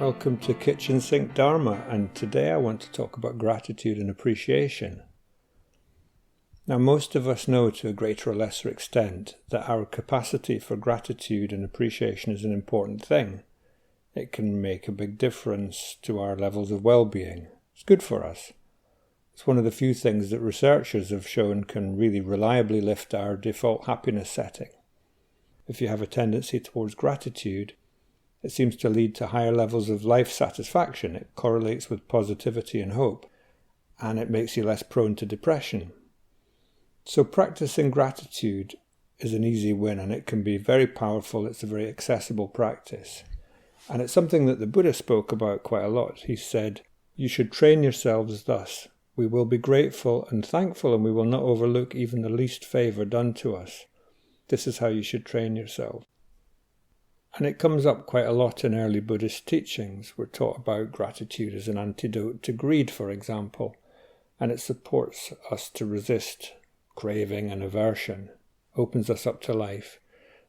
Welcome to Kitchen Sink Dharma, and today I want to talk about gratitude and appreciation. Now, most of us know to a greater or lesser extent that our capacity for gratitude and appreciation is an important thing. It can make a big difference to our levels of well-being. It's good for us. It's one of the few things that researchers have shown can really reliably lift our default happiness setting. If you have a tendency towards gratitude, it seems to lead to higher levels of life satisfaction. It correlates with positivity and hope, and it makes you less prone to depression. So practicing gratitude is an easy win, and it can be very powerful. It's a very accessible practice. And it's something that the Buddha spoke about quite a lot. He said, "You should train yourselves thus. We will be grateful and thankful, and we will not overlook even the least favour done to us. This is how you should train yourself." And it comes up quite a lot in early Buddhist teachings. We're taught about gratitude as an antidote to greed, for example, and it supports us to resist craving and aversion, opens us up to life.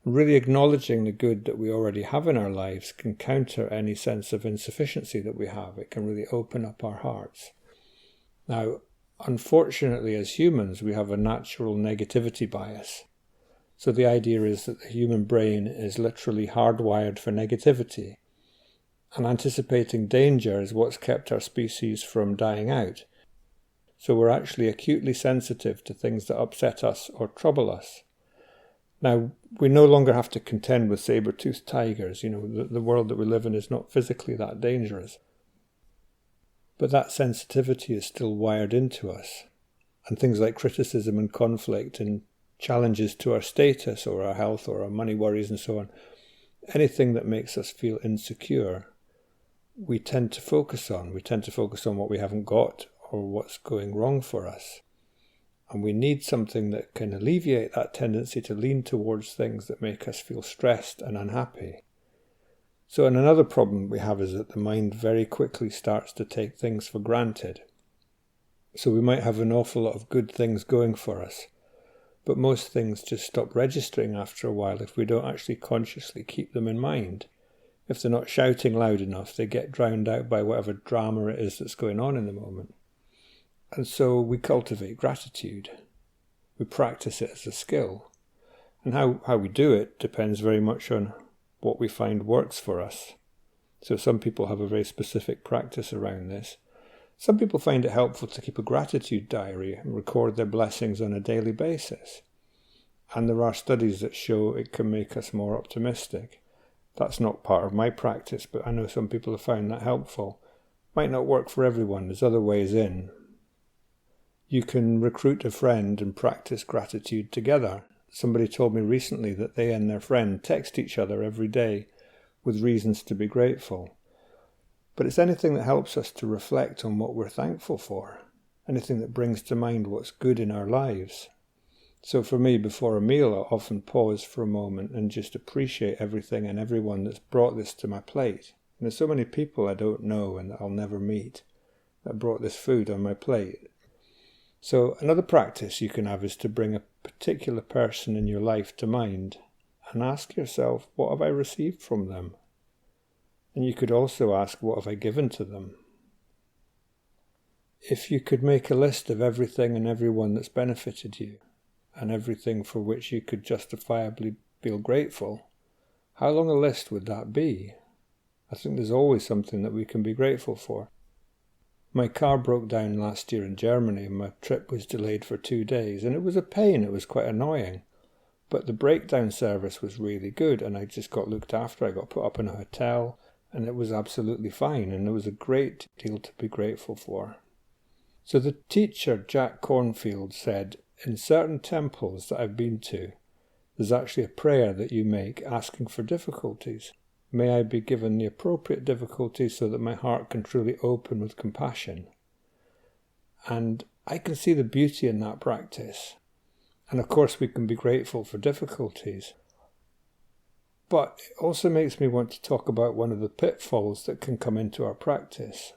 Really acknowledging the good that we already have in our lives can counter any sense of insufficiency that we have. It can really open up our hearts. Now, unfortunately, as humans, we have a natural negativity bias. So the idea is that the human brain is literally hardwired for negativity. And anticipating danger is what's kept our species from dying out. So we're actually acutely sensitive to things that upset us or trouble us. Now, we no longer have to contend with saber-toothed tigers. The world that we live in is not physically that dangerous. But that sensitivity is still wired into us. And things like criticism and conflict and challenges to our status or our health or our money worries and so on, anything that makes us feel insecure, we tend to focus on. We tend to focus on what we haven't got or what's going wrong for us. And we need something that can alleviate that tendency to lean towards things that make us feel stressed and unhappy. So, and another problem we have is that the mind very quickly starts to take things for granted. So we might have an awful lot of good things going for us, but most things just stop registering after a while if we don't actually consciously keep them in mind. If they're not shouting loud enough, they get drowned out by whatever drama it is that's going on in the moment. And so we cultivate gratitude. We practice it as a skill. And how we do it depends very much on what we find works for us. So some people have a very specific practice around this. Some people find it helpful to keep a gratitude diary and record their blessings on a daily basis. And there are studies that show it can make us more optimistic. That's not part of my practice, but I know some people have found that helpful. Might not work for everyone, there's other ways in. You can recruit a friend and practice gratitude together. Somebody told me recently that they and their friend text each other every day with reasons to be grateful. But it's anything that helps us to reflect on what we're thankful for, anything that brings to mind what's good in our lives. So for me, before a meal, I often pause for a moment and just appreciate everything and everyone that's brought this to my plate. And there's so many people I don't know and that I'll never meet that brought this food on my plate. So another practice you can have is to bring a particular person in your life to mind and ask yourself, what have I received from them? And you could also ask, what have I given to them? If you could make a list of everything and everyone that's benefited you, and everything for which you could justifiably feel grateful, how long a list would that be? I think there's always something that we can be grateful for. My car broke down last year in Germany and my trip was delayed for 2 days, and it was a pain, it was quite annoying. But the breakdown service was really good and I just got looked after. I got put up in a hotel and it was absolutely fine, and there was a great deal to be grateful for. So the teacher, Jack Cornfield, said, in certain temples that I've been to, there's actually a prayer that you make asking for difficulties. May I be given the appropriate difficulties so that my heart can truly open with compassion. And I can see the beauty in that practice. And of course we can be grateful for difficulties. But it also makes me want to talk about one of the pitfalls that can come into our practice.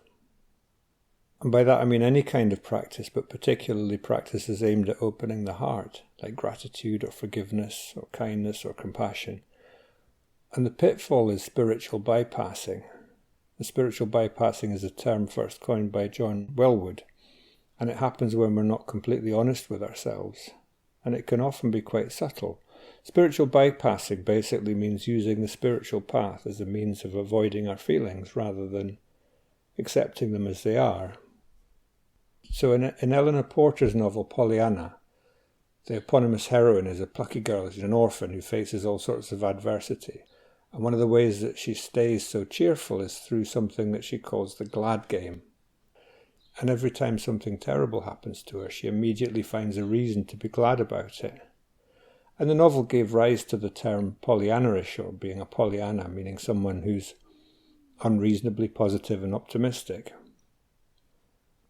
And by that I mean any kind of practice, but particularly practices aimed at opening the heart, like gratitude or forgiveness or kindness or compassion. And the pitfall is spiritual bypassing. The spiritual bypassing is a term first coined by John Welwood, and it happens when we're not completely honest with ourselves, and it can often be quite subtle. Spiritual bypassing basically means using the spiritual path as a means of avoiding our feelings rather than accepting them as they are. So in Eleanor Porter's novel Pollyanna, the eponymous heroine is a plucky girl. She's an orphan who faces all sorts of adversity. And one of the ways that she stays so cheerful is through something that she calls the glad game. And every time something terrible happens to her, she immediately finds a reason to be glad about it. And the novel gave rise to the term Pollyannaish, or being a Pollyanna, meaning someone who's unreasonably positive and optimistic.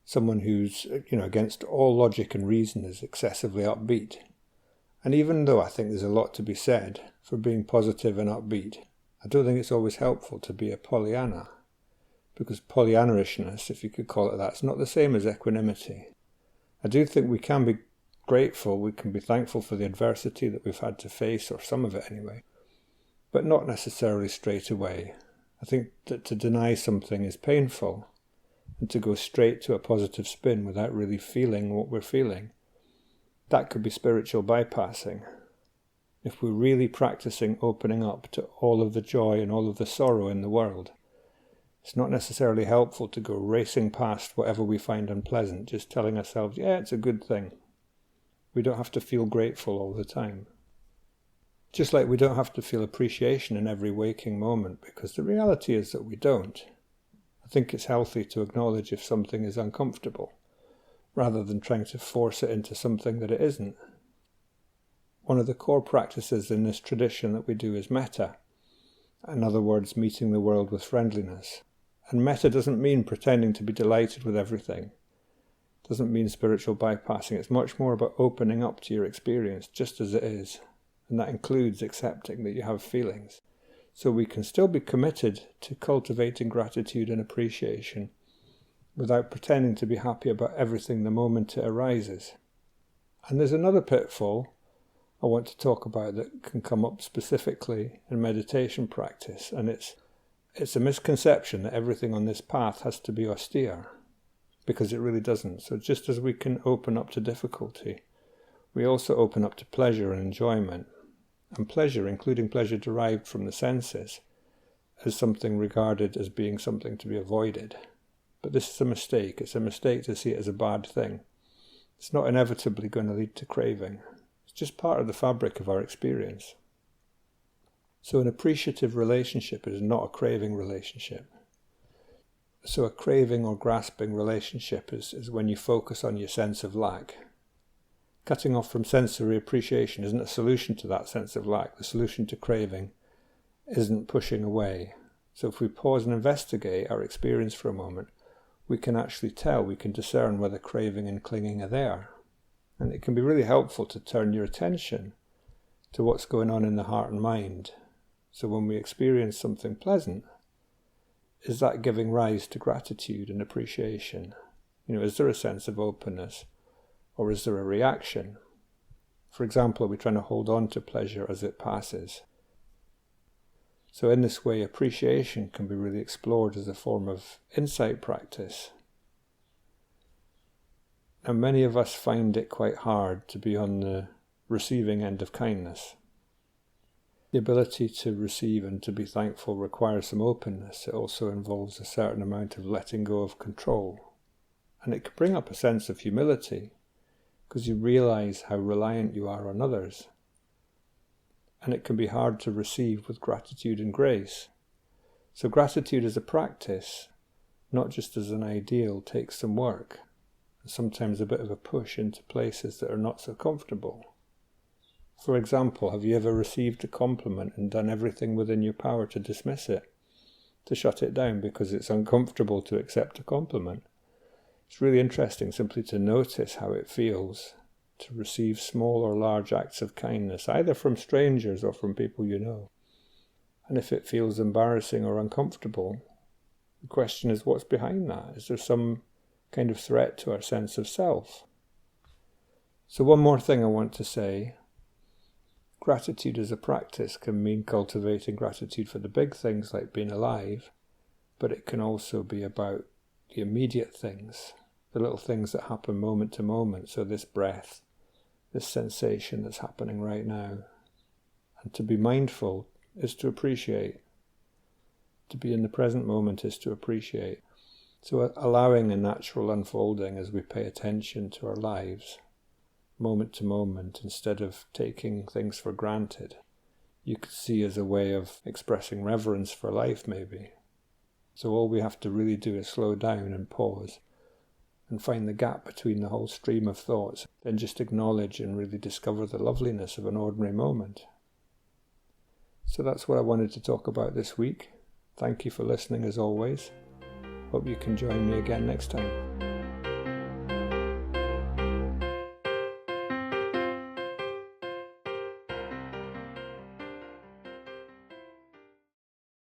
Someone who's, against all logic and reason is excessively upbeat. And even though I think there's a lot to be said for being positive and upbeat, I don't think it's always helpful to be a Pollyanna. Because Pollyannaishness, if you could call it that, is not the same as equanimity. I do think we can be grateful, we can be thankful for the adversity that we've had to face, or some of it anyway, but not necessarily straight away. I think that to deny something is painful, and to go straight to a positive spin without really feeling what we're feeling, that could be spiritual bypassing. If we're really practicing opening up to all of the joy and all of the sorrow in the world, it's not necessarily helpful to go racing past whatever we find unpleasant, just telling ourselves, yeah, it's a good thing. We don't have to feel grateful all the time. Just like we don't have to feel appreciation in every waking moment, because the reality is that we don't. I think it's healthy to acknowledge if something is uncomfortable, rather than trying to force it into something that it isn't. One of the core practices in this tradition that we do is metta. In other words, meeting the world with friendliness. And metta doesn't mean pretending to be delighted with everything. It doesn't mean spiritual bypassing. It's much more about opening up to your experience just as it is. And that includes accepting that you have feelings. So we can still be committed to cultivating gratitude and appreciation without pretending to be happy about everything the moment it arises. And there's another pitfall I want to talk about that can come up specifically in meditation practice, and it's a misconception that everything on this path has to be austere, because it really doesn't. So just as we can open up to difficulty, we also open up to pleasure and enjoyment. And pleasure, including pleasure derived from the senses, is something regarded as being something to be avoided. But this is a mistake. It's a mistake to see it as a bad thing. It's not inevitably going to lead to craving. It's just part of the fabric of our experience. So an appreciative relationship is not a craving relationship. So a craving or grasping relationship is when you focus on your sense of lack. Cutting off from sensory appreciation isn't a solution to that sense of lack. The solution to craving isn't pushing away. So if we pause and investigate our experience for a moment, we can actually tell, we can discern whether craving and clinging are there. And it can be really helpful to turn your attention to what's going on in the heart and mind. So when we experience something pleasant, is that giving rise to gratitude and appreciation? Is there a sense of openness? Or is there a reaction? For example, are we trying to hold on to pleasure as it passes? So in this way, appreciation can be really explored as a form of insight practice. And many of us find it quite hard to be on the receiving end of kindness. The ability to receive and to be thankful requires some openness. It also involves a certain amount of letting go of control. And it can bring up a sense of humility, because you realize how reliant you are on others. And it can be hard to receive with gratitude and grace. So gratitude as a practice, not just as an ideal, takes some work, and sometimes a bit of a push into places that are not so comfortable. For example, have you ever received a compliment and done everything within your power to dismiss it, to shut it down because it's uncomfortable to accept a compliment? It's really interesting simply to notice how it feels to receive small or large acts of kindness, either from strangers or from people you know. And if it feels embarrassing or uncomfortable, the question is, what's behind that? Is there some kind of threat to our sense of self? So one more thing I want to say. Gratitude as a practice can mean cultivating gratitude for the big things like being alive, but it can also be about the immediate things, the little things that happen moment to moment. So this breath, this sensation that's happening right now. And to be mindful is to appreciate. To be in the present moment is to appreciate. So allowing a natural unfolding as we pay attention to our lives, moment to moment, instead of taking things for granted, you could see as a way of expressing reverence for life, maybe. So all we have to really do is slow down and pause and find the gap between the whole stream of thoughts, then just acknowledge and really discover the loveliness of an ordinary moment. So that's what I wanted to talk about this week. Thank you for listening as always. Hope you can join me again next time.